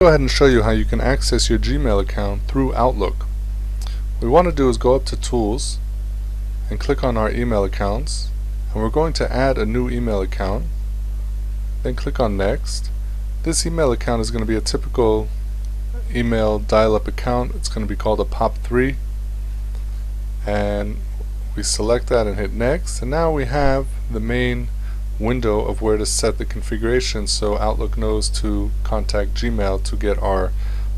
Go ahead and show you how you can access your Gmail account through Outlook. What we want to do is go up to Tools and click on our email accounts, and we're going to add a new email account. Then click on Next. This email account is going to be a typical email dial-up account. It's going to be called a POP3, and we select that and hit Next, and now we have the main window of where to set the configuration so Outlook knows to contact Gmail to get all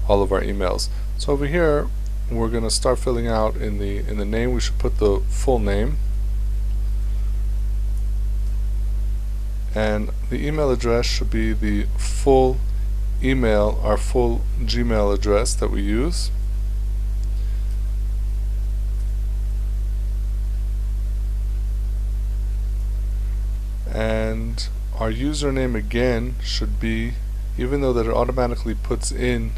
of our emails. So over here we're going to start filling out in the name. We should put the full name, and the email address should be the full email, our full Gmail address that we use. And our username again should be, even though that it automatically puts in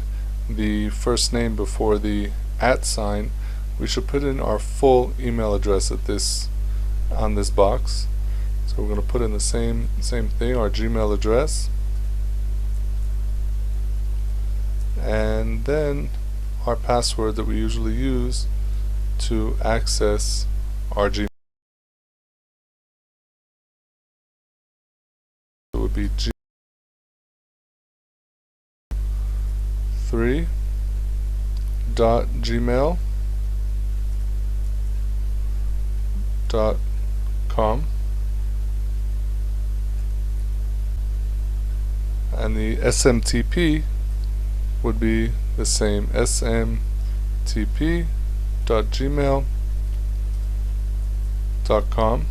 the first name before the @ sign, we should put in our full email address on this box. So we're going to put in the same thing, our Gmail address, and then our password that we usually use to access our Gmail. It would be g3.gmail.com, and the SMTP would be the same, smtp.gmail.com.